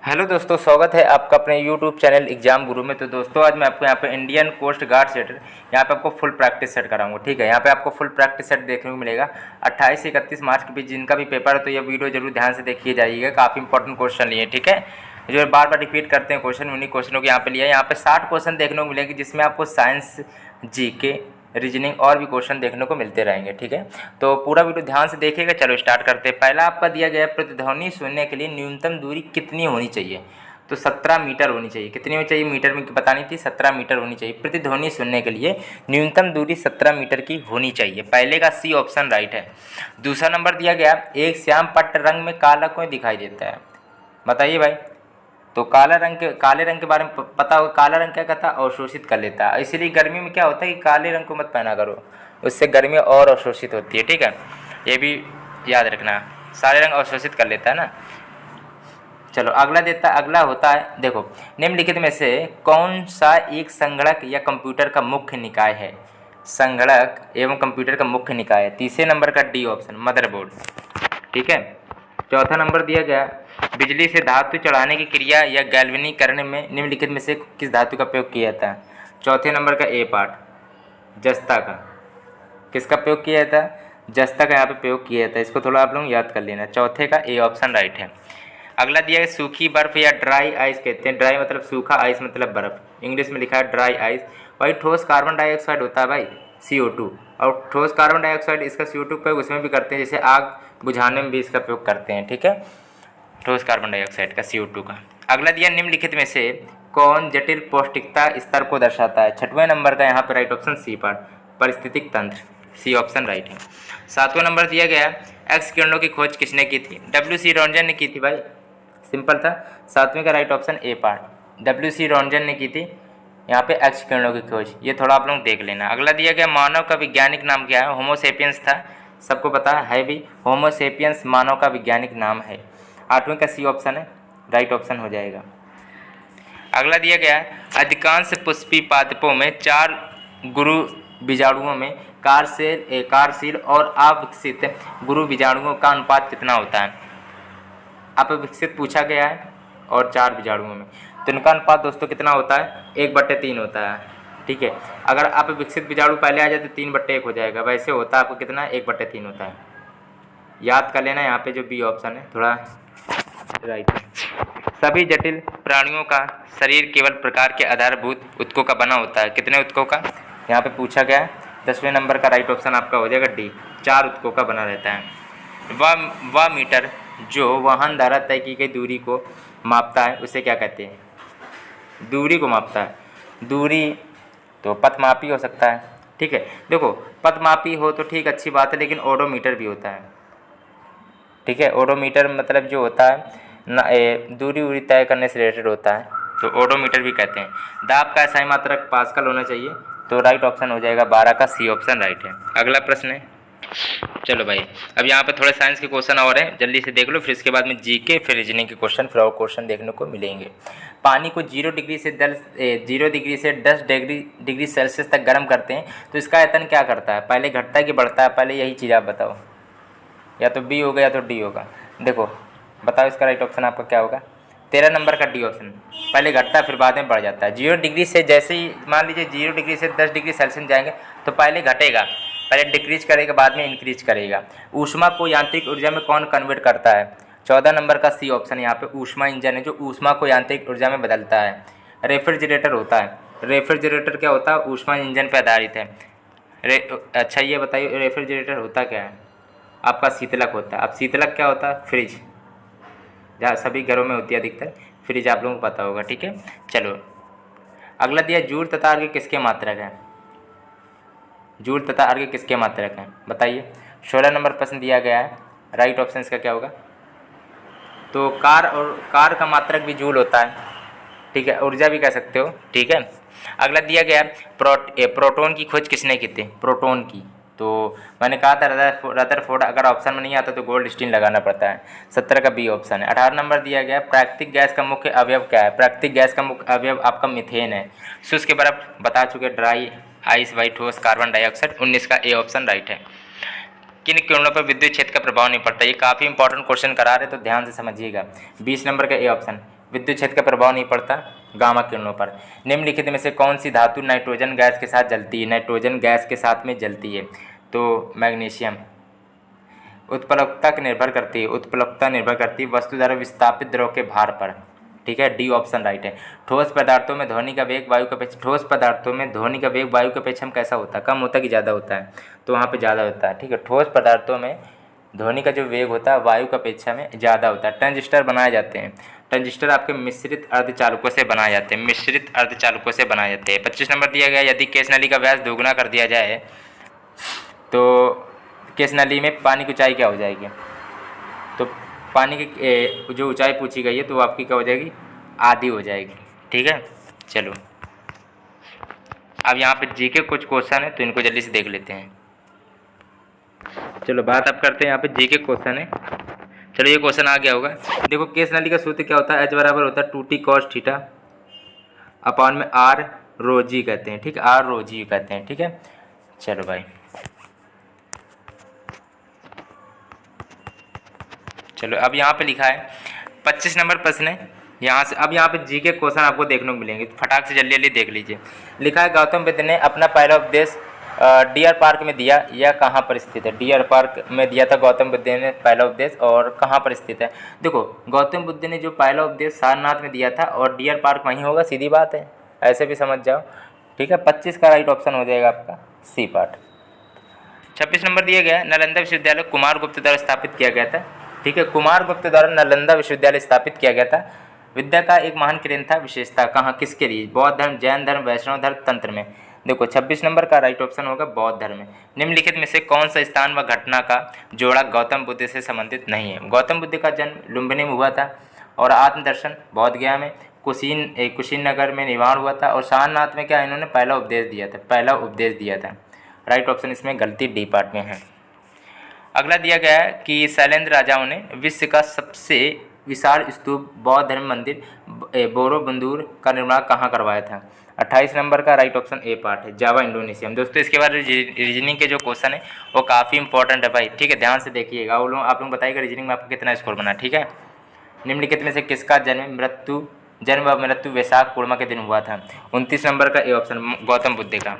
Hello दोस्तों, स्वागत है आपका अपने यूट्यूब चैनल एग्जाम गुरु में। तो दोस्तों आज मैं आपको यहाँ पे इंडियन कोस्ट गार्ड सेट यहाँ पे आपको फुल प्रैक्टिस सेट कराऊंगा। ठीक है, यहाँ पे आपको फुल प्रैक्टिस सेट देखने को मिलेगा 28 से 31 मार्च के बीच जिनका भी पेपर है। तो ये वीडियो जरूर ध्यान से देखिए जाइएगा, काफ़ी इंपॉर्टेंट क्वेश्चन लिए। ठीक है, जो बार बार रिपीट करते हैं क्वेश्चन, उन्हीं क्वेश्चनों को यहाँ पे लिया है। यहाँ पे 60 क्वेश्चन देखने को मिलेंगे, जिसमें आपको साइंस, जीके, रीजनिंग और भी क्वेश्चन देखने को मिलते रहेंगे। ठीक है, तो पूरा वीडियो ध्यान से देखिएगा। चलो स्टार्ट करते हैं। पहला आपका दिया गया है, प्रतिध्वनि सुनने के लिए न्यूनतम दूरी कितनी होनी चाहिए? तो 17 मीटर होनी चाहिए। कितनी होनी चाहिए? मीटर में बतानी थी, 17 मीटर होनी चाहिए। प्रतिध्वनि सुनने के लिए न्यूनतम दूरी 17 मीटर की होनी चाहिए। पहले का सी ऑप्शन राइट है। दूसरा नंबर दिया गया, एक श्याम पट्ट रंग में काला क्यों दिखाई देता है? बताइए भाई। तो काले रंग के बारे में पता होगा। काला रंग क्या करता है? अवशोषित कर लेता है। इसीलिए गर्मी में क्या होता है कि काले रंग को मत पहना करो, उससे गर्मी और अवशोषित होती है। ठीक है, ये भी याद रखना, सारे रंग अवशोषित कर लेता है ना। चलो अगला होता है, देखो, निम्नलिखित में से कौन सा एक संगणक या कंप्यूटर का मुख्य निकाय है? संगणक एवं कंप्यूटर का मुख्य निकाय है। तीसरे नंबर का डी ऑप्शन, मदरबोर्ड। ठीक है, चौथा नंबर दिया गया, बिजली से धातु चढ़ाने की क्रिया या गैल्वेनीकरण में निम्नलिखित में से किस धातु का प्रयोग किया जाता है? चौथे नंबर का ए पार्ट, जस्ता का। किसका प्रयोग किया जाता है? जस्ता का यहाँ पे प्रयोग किया जाता है। इसको थोड़ा आप लोग याद कर लेना। चौथे का ए ऑप्शन राइट है। अगला दिया है, सूखी बर्फ या ड्राई आइस कहते हैं। ड्राई मतलब सूखा, आइस मतलब बर्फ। इंग्लिश में लिखा है ड्राई आइस। भाई ठोस कार्बन डाइऑक्साइड होता है भाई, CO2। और ठोस कार्बन डाइऑक्साइड इसका CO2 प्रयोग उसमें भी करते हैं, जैसे आग बुझाने में भी इसका प्रयोग करते हैं। ठीक है, ठोस कार्बन डाइऑक्साइड का, CO2 का। अगला दिया, निम्नलिखित में से कौन जटिल पौष्टिकता स्तर को दर्शाता है? छठवें नंबर का यहाँ पर राइट ऑप्शन सी पार्ट, परिस्थितिक तंत्र। सी ऑप्शन राइट है। सातवें नंबर दिया गया, एक्स किरणों की खोज किसने की थी? WC रॉन्जन ने की थी भाई, सिंपल था। सातवें का right option A part, WC रॉन्जन ने की थी यहाँ पे एक्स किरणों की खोज। ये थोड़ा आप लोग देख लेना। अगला दिया गया, मानव का वैज्ञानिक नाम क्या है? होमोसेपियंस था, सबको पता है भी। होमोसेपियंस मानव का वैज्ञानिक नाम है। आठवें का सी ऑप्शन है, राइट ऑप्शन हो जाएगा। अगला दिया गया है, अधिकांश पुष्पी पादपों में 4 गुरु बीजाणुओं में कार्यशील और अविकसित गुरु बीजाणुओं का अनुपात कितना होता है? अपविकसित पूछा गया है और 4 बीजाणुओं में, तो इनका अनुपात दोस्तों कितना होता है? 1/3 होता है। ठीक है, अगर अपविकसित बीजाणु पहले आ जाए तो 3/1 हो जाएगा। वैसे होता है आपको कितना? 1/3 होता है। याद कर लेना, यहाँ पे जो बी ऑप्शन है थोड़ा राइट है। सभी जटिल प्राणियों का शरीर केवल प्रकार के आधारभूत ऊतकों का बना होता है। कितने ऊतकों का यहाँ पे पूछा गया है? 10वें नंबर का राइट ऑप्शन आपका हो जाएगा डी, 4 ऊतकों का बना रहता है। वह मीटर जो वाहन द्वारा तय की गई दूरी को मापता है उसे क्या कहते हैं? दूरी को मापता है। दूरी तो पथमापी हो सकता है। ठीक है, देखो पथमापी हो तो ठीक, अच्छी बात है, लेकिन ओडोमीटर भी होता है। ठीक है, ओडोमीटर मतलब जो होता है ना, दूरी उरी तय करने से रिलेटेड होता है, तो ओडोमीटर भी कहते हैं। दाब का SI मात्रक पास्कल होना चाहिए, तो राइट ऑप्शन हो जाएगा 12 का सी ऑप्शन राइट है। अगला प्रश्न है, चलो भाई अब यहाँ पे थोड़े साइंस के क्वेश्चन और हैं, जल्दी से देख लो, फिर इसके बाद में जीके, फिर रीजनिंग के क्वेश्चन, फिर और क्वेश्चन देखने को मिलेंगे। पानी को 0 डिग्री से 10 डिग्री सेल्सियस तक गर्म करते हैं, तो इसका आयतन क्या करता है? पहले घटता है कि बढ़ता है? पहले यही चीज़ आप बताओ, या तो बी होगा या तो डी होगा। देखो बताओ, इसका राइट ऑप्शन आपका क्या होगा? 13 नंबर का डी ऑप्शन। पहले घटता है फिर बाद में बढ़ जाता है। 0 डिग्री से, जैसे ही मान लीजिए 0 डिग्री से 10 डिग्री सेल्सियस जाएंगे तो पहले घटेगा, पहले डिक्रीज करेगा, बाद में इंक्रीज करेगा। ऊष्मा को यांत्रिक ऊर्जा में कौन कन्वर्ट करता है? 14 नंबर का सी ऑप्शन। यहाँ पे ऊष्मा इंजन है जो ऊष्मा को यांत्रिक ऊर्जा में बदलता है। रेफ्रिजरेटर होता है। रेफ्रिजरेटर क्या होता है? ऊष्मा इंजन पर आधारित है। अच्छा ये बताइए, रेफ्रिजरेटर होता क्या है? आपका शीतलक होता है। अब शीतलक क्या होता है? फ्रिज, जहाँ सभी घरों में होती है अधिकतर, फ्रिज आप लोगों को पता होगा। ठीक है, चलो अगला दिया, जूल तथा अर्घ्य किसके मात्रक है? जूल तथा अर्घ्य किसके मात्रक हैं? बताइए। 16 नंबर प्रश्न दिया गया है, राइट ऑप्शन इसका क्या होगा? तो कार का मात्रक भी जूल होता है। ठीक है, ऊर्जा भी कह सकते हो। ठीक है, अगला दिया गया, प्रोटॉन की खोज किसने की थी? प्रोटॉन की, तो मैंने कहा था रदरफोर्ड। अगर ऑप्शन में नहीं आता तो गोल्ड स्टीन लगाना पड़ता है। 17 का बी ऑप्शन है। 18 नंबर दिया गया, प्राकृतिक गैस का मुख्य अवयव क्या है? प्राकृतिक गैस का मुख्य अवयव आपका मीथेन है। शुष्क बर्फ बता चुके, ड्राई आइस, वाइट ठोस कार्बन डाइऑक्साइड। 19 का ए ऑप्शन राइट है। किन किरणों पर विद्युत क्षेत्र का प्रभाव नहीं पड़ता? ये काफ़ी इंपॉर्टेंट क्वेश्चन करा रहे, तो ध्यान से समझिएगा। 20 नंबर का ए ऑप्शन, विद्युत क्षेत्र का प्रभाव नहीं पड़ता गामा किरणों पर। निम्नलिखित में से कौन सी धातु नाइट्रोजन गैस के साथ जलती है? नाइट्रोजन गैस के साथ में जलती है तो मैग्नीशियम। उत्प्लवकता निर्भर करती है, उत्प्लवकता निर्भर करती है वस्तु द्वारा विस्थापित द्रव के भार पर। ठीक है, डी ऑप्शन राइट है। ठोस पदार्थों में ध्वनि का वेग वायु के अपेक्षा, ठोस पदार्थों में ध्वनि का वेग वायु के अपेक्षा में कैसा होता है? कम होता है कि ज़्यादा होता है? तो वहाँ पे ज़्यादा होता है। ठीक है, ठोस पदार्थों में ध्वनि का जो वेग होता है वायु की अपेक्षा में ज़्यादा होता है। ट्रांजिस्टर बनाए जाते हैं, ट्रांजिस्टर आपके मिश्रित अर्धचालकों से बनाए जाते हैं, मिश्रित अर्धचालकों से बनाए जाते हैं। 25 नंबर दिया गया, यदि केस नली का व्यास दोगुना कर दिया जाए तो केस नली में पानी की ऊंचाई क्या हो जाएगी? तो पानी की जो ऊंचाई पूछी गई है तो वो आपकी क्या हो जाएगी? आधी हो जाएगी। ठीक है, चलो अब यहाँ पे जी के कुछ क्वेश्चन है तो इनको जल्दी से देख लेते हैं। चलो बात अब करते हैं, यहाँ पे जी के क्वेश्चन है। चलो ये क्वेश्चन आ गया होगा। देखो केस नली का सूत्र क्या होता है? एच बराबर होता है 2t cos थीटा अपॉन में r रो जी कहते हैं। ठीक है, r रो जी कहते हैं। ठीक है, चलो भाई चलो अब यहाँ पे लिखा है 25 नंबर प्रश्न है यहाँ से। अब यहाँ पे जी के क्वेश्चन आपको देखने को मिलेंगे, फटाक से जल्दी जल्दी देख लीजिए। लिखा है गौतम बुद्ध ने अपना पहला उपदेश डियर पार्क में दिया, यह कहाँ पर स्थित है? डियर पार्क में दिया था गौतम बुद्ध ने पहला उपदेश, और कहाँ पर स्थित है? देखो गौतम बुद्ध ने जो पहला उपदेश सारनाथ में दिया था और डियर पार्क वहीं होगा, सीधी बात है, ऐसे भी समझ जाओ। ठीक है, 25 का राइट ऑप्शन हो जाएगा आपका सी पार्ट। 26 नंबर दिया गया, नालंदा विश्वविद्यालय कुमार गुप्त द्वारा स्थापित किया गया था। ठीक है, कुमार गुप्त द्वारा नालंदा विश्वविद्यालय स्थापित किया गया था। विद्या का एक महान केंद्र था, विशेषता कहाँ किसके लिए? बौद्ध धर्म, जैन धर्म, वैष्णव धर्म, तंत्र में। देखो 26 नंबर का राइट ऑप्शन होगा बौद्ध धर्म में। निम्नलिखित में से कौन सा स्थान व घटना का जोड़ा गौतम बुद्ध से संबंधित नहीं है? गौतम बुद्ध का जन्म लुम्बिनी में हुआ था और आत्मदर्शन बोध गया में, कुशीनगर में निर्माण हुआ था, और सारनाथ में क्या इन्होंने पहला उपदेश दिया था, पहला उपदेश दिया था। राइट ऑप्शन इसमें गलती डी पार्ट में है। अगला दिया गया है कि शैलेंद्र राजाओं ने विश्व का सबसे विशाल स्तूप बौद्ध धर्म मंदिर बोरोबुंदूर का निर्माण कहाँ करवाया था? 28 नंबर का राइट ऑप्शन ए पार्ट है, जावा इंडोनेशिया में। दोस्तों इसके बाद रीजनिंग के जो क्वेश्चन है वो काफ़ी इंपॉर्टेंट है भाई। ठीक है, ध्यान से देखिएगा। वो लोग आप लोग बताइएगा रीजनिंग में आपको कितना स्कोर बना। ठीक है, निम्नलिखित में से किसका जन्म व मृत्यु वैशाख पूर्णिमा के दिन हुआ था? 29 नंबर का ए ऑप्शन, गौतम बुद्ध का।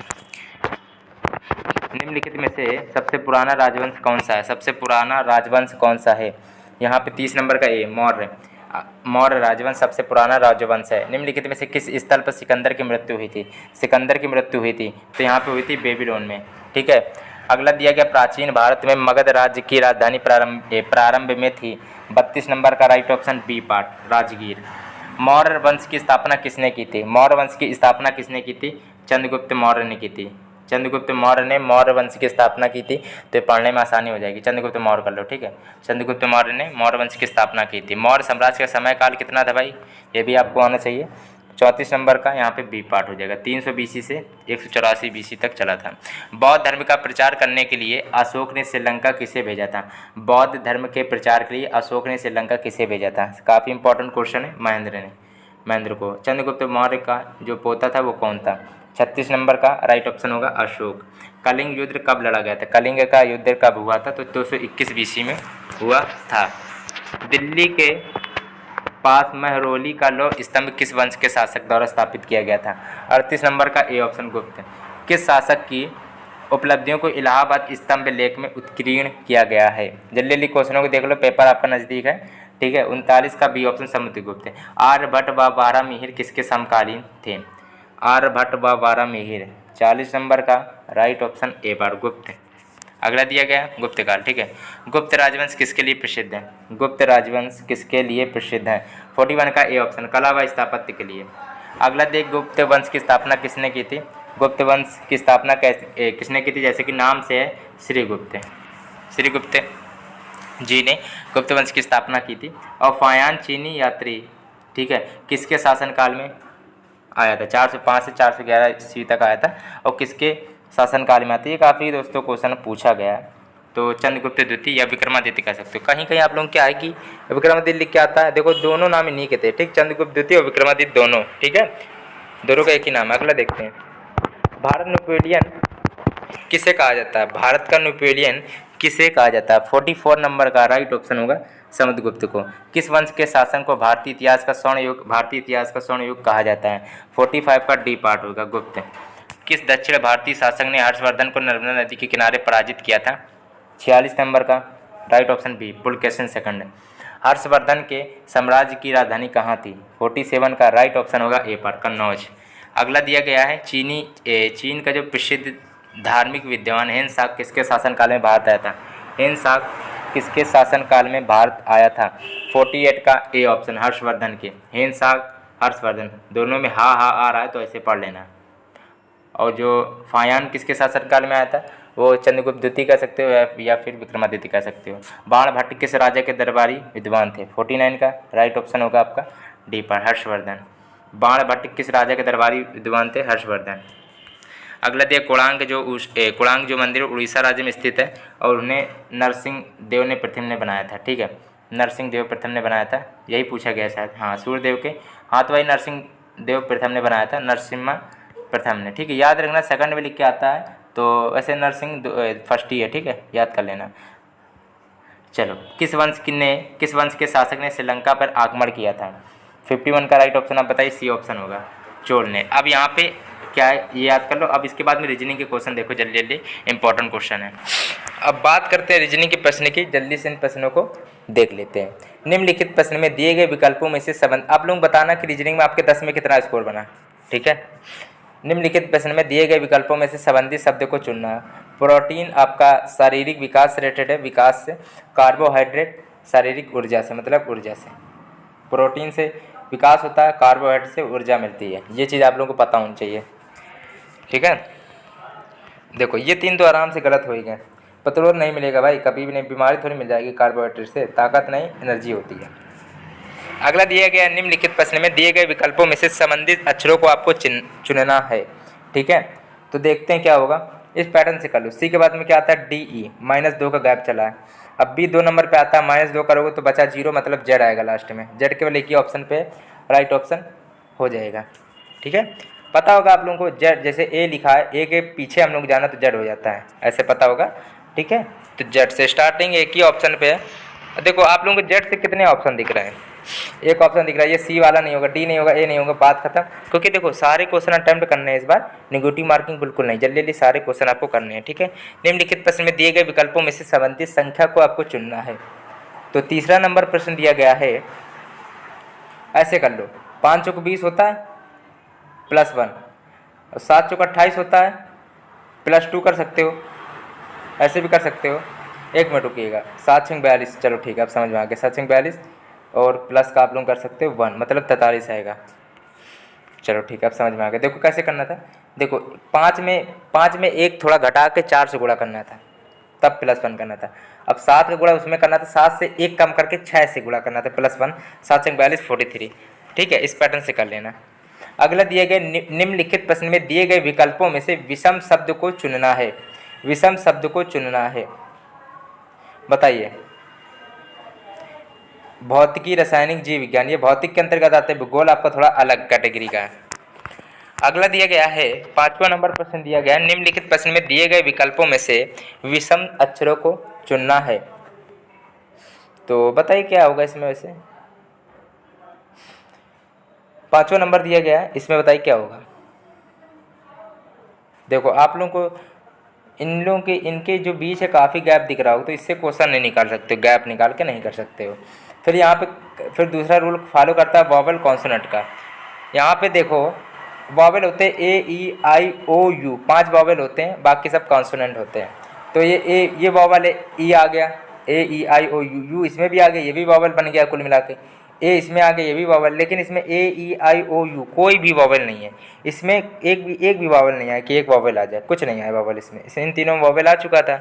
निम्नलिखित में से सबसे पुराना राजवंश कौन सा है? सबसे पुराना राजवंश कौन सा है? यहाँ पे 30 नंबर का ए, मौर्य। मौर्य राजवंश सबसे पुराना राजवंश है। निम्नलिखित में से किस स्थल पर सिकंदर की मृत्यु हुई थी? सिकंदर की मृत्यु हुई थी तो यहाँ पे हुई थी बेबीलोन में। ठीक है, अगला दिया गया प्राचीन भारत में मगध राज्य की राजधानी प्रारंभ में थी। 32 नंबर का right option B part, Rajgir. Maurya वंश की स्थापना किसने की थी? मौर्य वंश की स्थापना किसने की थी? चंद्रगुप्त मौर्य ने की थी। चंद्रगुप्त मौर्य ने मौर्य वंश की स्थापना की थी, तो पढ़ने में आसानी हो जाएगी। चंद्रगुप्त मौर्य कर लो। ठीक है, चंद्रगुप्त मौर्य ने मौर्य वंश की स्थापना की थी। मौर्य साम्राज्य का समय काल कितना था भाई? ये भी आपको आना चाहिए। 34 नंबर का यहाँ पे बी पार्ट हो जाएगा। 300 BC से 184 BC तक चला था। बौद्ध धर्म का प्रचार करने के लिए अशोक ने श्रीलंका किसे भेजा था? बौद्ध धर्म के प्रचार के लिए अशोक ने श्रीलंका किसे भेजा था? काफ़ी इंपॉर्टेंट क्वेश्चन है। महेंद्र को। चंद्रगुप्त मौर्य का जो पोता था वो कौन था? 36 नंबर का राइट ऑप्शन होगा अशोक। कलिंग युद्ध कब लड़ा गया था? कलिंग का युद्ध कब हुआ था? तो 221 BC में हुआ था। दिल्ली के पास महरौली का लौह स्तंभ किस वंश के शासक द्वारा स्थापित किया गया था? 38 नंबर का ए ऑप्शन गुप्त। किस शासक की उपलब्धियों को इलाहाबाद स्तंभ लेख में उत्कीर्ण किया गया है? जल्दी जल्दी क्वेश्चनों को देख लो, पेपर आपका नज़दीक है। ठीक है, 39 का बी ऑप्शन समुद्रगुप्त है। आर्यभट्ट व बारहमिहिर किसके समकालीन थे? आर्यभट्ट व बारहमिहिर। 40 नंबर का राइट ऑप्शन ए बार, गुप्त। अगला दिया गया गुप्त काल। ठीक है, गुप्त राजवंश किसके लिए प्रसिद्ध है? गुप्त राजवंश किसके लिए प्रसिद्ध है? 41 का ए ऑप्शन, कला व स्थापत्य के लिए। अगला देख, गुप्त वंश की स्थापना किसने की थी? गुप्त वंश की स्थापना किसने की थी? जैसे कि नाम से है, श्रीगुप्त जी ने गुप्त वंश की स्थापना की थी। और फायान चीनी यात्री, ठीक है, किसके शासनकाल में आया था? 405 से 411 ईस्वी तक आया था। और किसके शासनकाल में आता है? ये काफ़ी दोस्तों क्वेश्चन पूछा गया है। तो चंद्रगुप्त द्वितीय या विक्रमादित्य कह सकते हो। कहीं कहीं आप लोग क्या है कि विक्रमादित्य लिख के आता है। देखो दोनों नाम ही नहीं कहते। ठीक, चंद्रगुप्त द्वितीय और विक्रमादित्य दोनों। ठीक है, दोनों का एक ही नाम है। अगला देखते हैं, भारत नेपोलियन किसे कहा जाता है? भारत का नेपोलियन किसे कहा जाता है? 44 नंबर का राइट ऑप्शन होगा समुद्रगुप्त को। किस वंश के शासन को भारतीय इतिहास का स्वर्ण युग कहा जाता है? 45 का डी पार्ट होगा गुप्त। किस दक्षिण भारतीय शासक ने हर्षवर्धन को नर्मदा नदी के किनारे पराजित किया था? 46 नंबर का right option B Pulakeshin second. Harshavardhana के साम्राज्य की राजधानी कहाँ थी? 47 का राइट ऑप्शन होगा ए पार्ट कन्नौज। अगला दिया गया है चीन का जो प्रसिद्ध धार्मिक विद्वान हेनसाक किसके शासनकाल में भारत आया था? हेनसाक किसके शासनकाल में भारत आया था? 48 का ए ऑप्शन हर्षवर्धन के। हेनसाक हर्षवर्धन दोनों में हा आ रहा है तो ऐसे पढ़ लेना। और जो फायान किसके शासनकाल में आया था? वो चंद्रगुप्त द्वितीय कह सकते हो या फिर विक्रमादित्य कह सकते हो। बाणभट्ट किस राजा के दरबारी विद्वान थे? 49 का राइट ऑप्शन होगा आपका डी पर हर्षवर्धन। बाणभट्ट किस राजा के दरबारी विद्वान थे? हर्षवर्धन। अगला दिया कोणार्क जो मंदिर उड़ीसा राज्य में स्थित है और उन्हें नरसिंह देव ने प्रथम ने बनाया था। ठीक है, नरसिंह देव प्रथम ने बनाया था, यही पूछा गया शायद। हाँ, सूर्यदेव के हाथ वही नरसिंह देव प्रथम ने बनाया था, नरसिम्हा प्रथम ने। ठीक है, याद रखना सेकंड में लिख के आता है तो वैसे नरसिंह फर्स्ट ही है। ठीक है, याद कर लेना। चलो, किस वंश के शासक ने श्रीलंका पर आक्रमण किया था? 51 का राइट ऑप्शन आप बताइए। सी ऑप्शन होगा चोल ने। अब यहाँ पे क्या है ये याद कर लो। अब इसके बाद में रीजनिंग के क्वेश्चन देखो, जल्दी जल्दी इंपॉर्टेंट क्वेश्चन है। अब बात करते हैं रीजनिंग के प्रश्न की, जल्दी से इन प्रश्नों को देख लेते हैं। निम्नलिखित प्रश्न में दिए गए विकल्पों में से संबंध, आप लोग बताना कि रीजनिंग में आपके 10 में कितना स्कोर बना। ठीक है, निम्नलिखित प्रश्न में दिए गए विकल्पों में से संबंधित शब्द को चुनना। प्रोटीन आपका शारीरिक विकास से रिलेटेड है, विकास से। कार्बोहाइड्रेट शारीरिक ऊर्जा से, मतलब ऊर्जा से। प्रोटीन से विकास होता है, कार्बोहाइड्रेट से ऊर्जा मिलती है। ये चीज़ आप लोगों को पता होनी चाहिए। ठीक है, देखो ये 3 तो आराम से गलत हो ही गए। पतलोर नहीं मिलेगा भाई, कभी भी नहीं, बीमारी थोड़ी मिल जाएगी कार्बोहाइड्रेट से, ताकत नहीं एनर्जी होती है। अगला दिया गया निम्नलिखित प्रश्न में दिए गए विकल्पों में से संबंधित अक्षरों को आपको चुनना है। ठीक है, तो देखते हैं क्या होगा। इस पैटर्न से कर लो। सी के बाद में क्या आता है? DE, -2 का गैप चला है। अब बी 2 नंबर पे आता है, -2 करोगे तो बचा 0, मतलब जेड आएगा लास्ट में। जेड केवल एक ही ऑप्शन पे राइट ऑप्शन हो जाएगा। ठीक है, पता होगा आप लोगों को जेड, जैसे ए लिखा है, ए के पीछे हम लोग जाना तो जेड हो जाता है, ऐसे पता होगा। ठीक है, तो जेड से स्टार्टिंग एक ही ऑप्शन पे है। देखो आप लोगों को जेड से कितने ऑप्शन दिख रहे हैं? एक ऑप्शन दिख रहा है, ये सी वाला नहीं होगा, डी नहीं होगा, ए नहीं होगा, बात खत्म। क्योंकि देखो सारे क्वेश्चन अटेम्प्ट करने हैं इस बार, नेगेटिव मार्किंग बिल्कुल नहीं, जल्दी जल्दी सारे क्वेश्चन आपको करने हैं। ठीक है, निम्नलिखित प्रश्न में दिए गए विकल्पों में से संबंधित संख्या को आपको चुनना है। तो तीसरा नंबर प्रश्न दिया गया है, ऐसे कर लो। 5 चौक 20 होता है +1, और 7 चौक 28 होता है +2 कर सकते हो, ऐसे भी कर सकते हो। 1 मिनट रुकिएगा। 7 6 42, चलो ठीक है, अब समझ में आ गया। 7 6 42 और प्लस का आप लोग कर सकते हो 1, मतलब 43 आएगा। चलो ठीक है, अब समझ में आ गया। देखो कैसे करना था, देखो 5 में 1 थोड़ा घटा के 4 से गुणा करना था, तब +1 करना था। अब 7 का गुणा उसमें करना था, 7 से 1 कम करके 6 से गुणा करना था, +1। 7 6 42 43। ठीक है, इस पैटर्न से कर लेना। अगला दिए गए निम्नलिखित प्रश्न में दिए गए विकल्पों में से विषम शब्द को चुनना है। विषम शब्द को चुनना है, बताइए। भौतिकी, रासायनिक, जीव विज्ञान, ये भौतिक के अंतर्गत आते हैं। भूगोल आपका थोड़ा अलग कैटेगरी का है। अगला दिया गया है 5वां नंबर प्रश्न दिया गया है, निम्नलिखित प्रश्न में दिए गए विकल्पों में से विषम अक्षरों को चुनना है। तो बताइए क्या होगा इसमें। वैसे 5वां नंबर दिया गया है, इसमें बताइए क्या होगा। देखो आप लोगों को इन लोगों के इनके जो बीच है काफ़ी गैप दिख रहा हो, तो इससे क्वेश्चन नहीं निकाल सकते, गैप निकाल के नहीं कर सकते हो। फिर यहाँ पे फिर दूसरा रूल फॉलो करता है वॉवेल कॉन्सोनेंट का। यहाँ पे देखो वॉवेल होते हैं A E I O U, 5 vowel होते हैं, बाकी सब कॉन्सोनेंट होते हैं। तो ये वॉवेल है, E आ गया, A E I O U, U इसमें भी आ गया, ये भी वॉवेल बन गया कुल मिला के। ए इसमें आ गया, ये भी वॉवेल, लेकिन इसमें A E I O U कोई भी वॉवेल नहीं है। इसमें एक भी वॉवेल नहीं है कि एक वॉवेल आ जाए, कुछ नहीं है वॉवेल इसमें। इन तीनों में वॉवेल आ चुका था।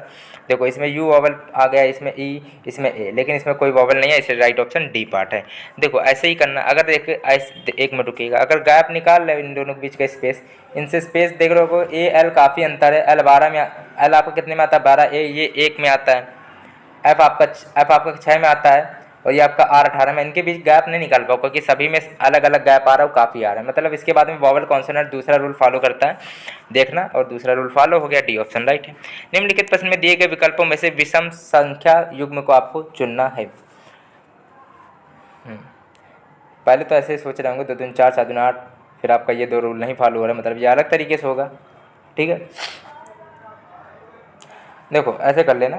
देखो इसमें यू वॉवेल आ गया, इसमें ई, इसमें ए, लेकिन इसमें कोई वॉवेल नहीं है, इसलिए राइट ऑप्शन डी पार्ट है। देखो ऐसे ही करना। अगर एक मिनट रुकिएगा, अगर गैप निकाल रहे इन दोनों के बीच का स्पेस, इनसे स्पेस देख रहे हो, ए एल काफ़ी अंतर है। एल 12 में, एल आपका कितने में आता है? 12। ए ये 1 में आता है। एफ आपका 6 में आता है, और ये आपका R18 में, इनके बीच गैप नहीं निकाल पाओ क्योंकि सभी में अलग अलग गैप आ रहा है, काफ़ी आ रहा है। मतलब इसके बाद में वॉवल कॉन्सोनेंट दूसरा रूल फॉलो करता है, देखना, और दूसरा रूल फॉलो हो गया, डी ऑप्शन राइट है। निम्नलिखित प्रश्न में दिए गए विकल्पों में से विषम संख्या युग्म को आपको चुनना है। पहले तो ऐसे ही सोच रहे होंगे 2 दूनी 4 4 दूनी 8, फिर आपका ये 2 रूल नहीं फॉलो हो रहा है, मतलब ये अलग तरीके से होगा। ठीक है, देखो ऐसे कर लेना,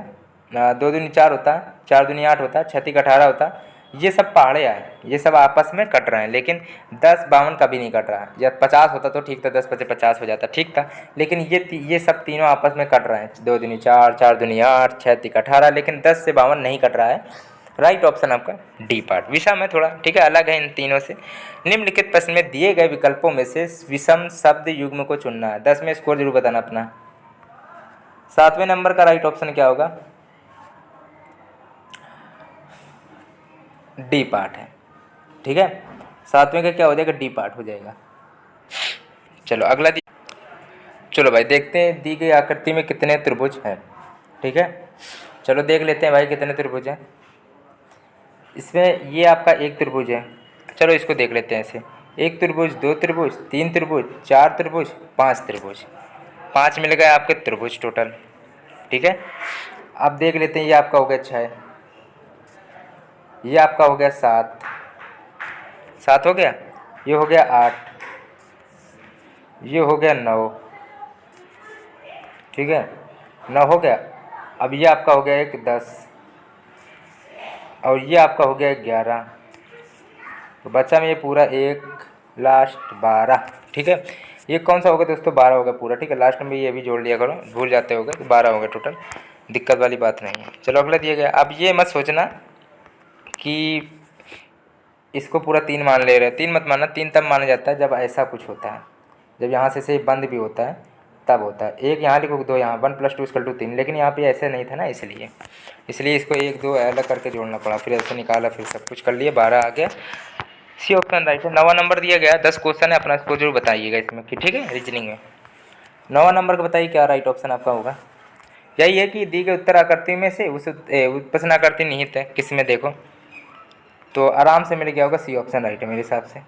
2 दूनी 4 होता है, 4 दूनी 8 होता है, 6 तिक 18 होता है। ये सब पहाड़े आए, ये सब आपस में कट रहे हैं, लेकिन 10 52 कभी नहीं कट रहा है। या 50 होता तो ठीक था, 10 पचे 50 हो जाता, ठीक था। लेकिन ये सब तीनों आपस में कट रहे हैं, 2 दूनी 4, 4 दूनी 8, 6 तिक 18, लेकिन 10 से 52 नहीं कट रहा है। राइट ऑप्शन आपका डी पार्ट। विषम है थोड़ा, ठीक है, अलग है इन तीनों से। निम्नलिखित प्रश्न में दिए गए विकल्पों में से विषम शब्द युग्म को चुनना है। 10 में स्कोर जरूर बताना अपना। 7वें नंबर का राइट ऑप्शन क्या होगा? डी पार्ट है, ठीक है। 7वें का क्या हो जाएगा? डी पार्ट हो जाएगा। चलो अगला चलो भाई देखते हैं दी गई आकृति में कितने त्रिभुज हैं, ठीक है। चलो देख लेते हैं भाई कितने त्रिभुज हैं। इसमें ये आपका एक त्रिभुज है, चलो इसको देख लेते हैं ऐसे। एक त्रिभुज, 2 त्रिभुज, 3 त्रिभुज, 4 त्रिभुज, 5 त्रिभुज, 5 मिल गए आपके त्रिभुज टोटल, ठीक है। अब देख लेते हैं, ये आपका हो गया 6, ये आपका हो गया 7, 7 हो गया, ये हो गया 8, ये हो गया 9, ठीक है, 9 हो गया। अब ये आपका हो गया एक 10, और ये आपका हो गया 11, तो बच्चा में ये पूरा एक लास्ट 12, ठीक है। ये कौन सा हो गया दोस्तों? 12 हो गया पूरा, ठीक है। लास्ट में ये भी जोड़ लिया करो, भूल जाते हो गए, तो 12 हो गया टोटल, दिक्कत वाली बात नहीं है। चलो अगला दिया गया। अब ये मत सोचना कि इसको पूरा 3 मान ले रहे हैं, 3 मत मानना। 3 तब माना जाता है जब ऐसा कुछ होता है, जब यहाँ से बंद भी होता है तब होता है। 1 यहाँ लिखो, 2 यहाँ, 1 + 2 = 3, लेकिन यहाँ पे ऐसे नहीं था ना, इसलिए इसको 1 2 अलग करके जोड़ना पड़ा, फिर ऐसे निकाला, फिर सब कुछ कर लिए, 12 आ गया। सी ऑप्शन राइट है। 9वां नंबर दिया गया, 10 क्वेश्चन है, अपना इसको जरूर बताइएगा इसमें कि ठीक है, रीजनिंग में 9वां नंबर का बताइए क्या राइट ऑप्शन आपका होगा। यही है कि दी गई उत्तर आकृति में से उस प्रश्न आकृति निहित है किस में, देखो तो आराम से मिल गया होगा, सी ऑप्शन राइट है मेरे हिसाब से।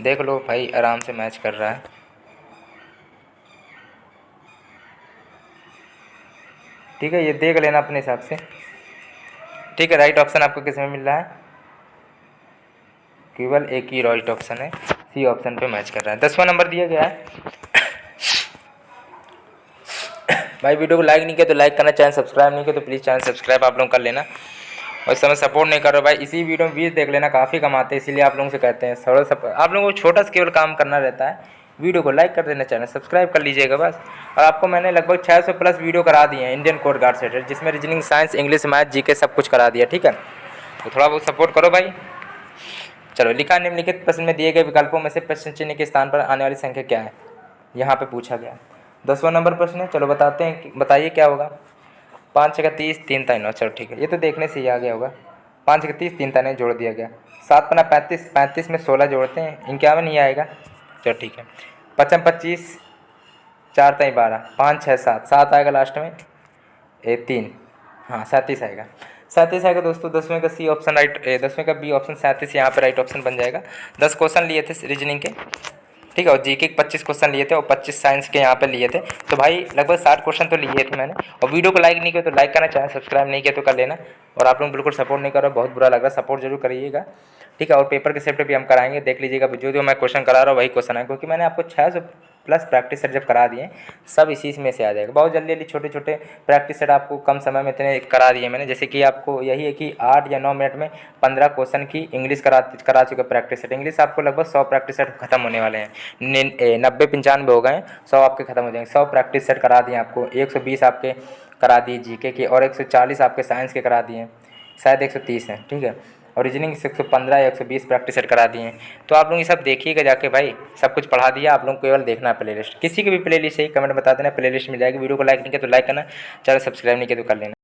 देख लो भाई, आराम से मैच कर रहा है, ठीक है, ये देख लेना अपने हिसाब से, ठीक है। राइट ऑप्शन आपको किस में मिल रहा है? केवल एक ही राइट ऑप्शन है, सी ऑप्शन पे मैच कर रहा है। 10वां नंबर दिया गया है। भाई वीडियो को लाइक नहीं किया तो लाइक करना, चैनल सब्सक्राइब नहीं किया तो प्लीज़ चैनल सब्सक्राइब आप लोग कर लेना, और इस समय सपोर्ट नहीं कर रहे हो भाई, इसी वीडियो में व्यूज़ देख लेना, काफ़ी कमाते हैं, इसीलिए आप लोगों से कहते हैं थोड़ा सा आप लोगों को छोटा सा केवल काम करना रहता है, वीडियो को लाइक कर देना, चैनल सब्सक्राइब कर लीजिएगा बस। और आपको मैंने लगभग 600 प्लस वीडियो करा दिए हैं इंडियन कोस्ट गार्ड सेटर, जिसमें reasoning, science, English, math, GK सब कुछ करा दिया, ठीक है। तो थोड़ा बहुत सपोर्ट करो भाई। चलो लिखा, निम्नलिखित प्रश्न में दिए गए विकल्पों में से प्रश्न चिन्ह के स्थान पर आने वाली संख्या क्या है, यहाँ पे पूछा गया। 10वां नंबर प्रश्न है, चलो बताते हैं, बताइए क्या होगा। 5 6 30, 3 3 9, चलो ठीक है, ये तो देखने से ही आ गया होगा। 5 6 30, 3 3 जोड़ दिया गया। 7 5 35, 35 में 16 जोड़ते हैं, 51 नहीं आएगा, चलो ठीक है। 5 25, 4 3 12, 5 6 7, 7 आएगा लास्ट में, 3, हाँ 37 आएगा, 37 आएगा दोस्तों। 10वें का सी ऑप्शन राइट, 10वें का बी ऑप्शन 37 यहाँ पे राइट ऑप्शन बन जाएगा। 10 क्वेश्चन लिए थे रीजनिंग के, ठीक है, और जीके के 25 क्वेश्चन लिए थे, और 25 साइंस के यहाँ पे लिए थे, तो भाई लगभग 60 क्वेश्चन तो लिए थे मैंने। और वीडियो को लाइक नहीं किया तो लाइक करना, चैनल सब्सक्राइब नहीं किया तो कर लेना। और आप लोग बिल्कुल सपोर्ट नहीं कर रहे, बहुत बुरा लग रहा है, सपोर्ट जरूर करिएगा, ठीक है। और पेपर के सेट भी हम कराएंगे, देख लीजिएगा, जो मैं क्वेश्चन करा रहा हूँ वही क्वेश्चन है, क्योंकि मैंने आपको 600 प्लस प्रैक्टिस सेट जब करा दिए, सब इसी में से आ जाएगा। बहुत जल्दी जल्दी छोटे छोटे प्रैक्टिस सेट आपको कम समय में इतने करा दिए मैंने, जैसे कि आपको यही है कि 8 या 9 मिनट में 15 क्वेश्चन की इंग्लिश करा चुके प्रैक्टिस सेट। इंग्लिश आपको लगभग 100 प्रैक्टिस सेट खत्म होने वाले हैं, 90 95 हो गए, 100 आपके खत्म हो जाएंगे। 100 प्रैक्टिस सेट करा दिए आपको, 120 आपके करा दिए जीके के, और 140 आपके साइंस के करा दिए, शायद 130 हैं, ठीक है। और रीजनिंग से 115 या 120 प्रैक्टिस सेट करा दिए हैं। तो आप लोग ये सब देखिएगा जाके भाई, सब कुछ पढ़ा दिया, आप लोग केवल देखना है प्लेलिस्ट, किसी की भी प्लेलिस्ट है कमेंट बता देना, प्लेलिस्ट मिल जाएगी। वीडियो को लाइक नहीं किया तो लाइक करना, चैनल सब्सक्राइब नहीं किया तो कर लेना।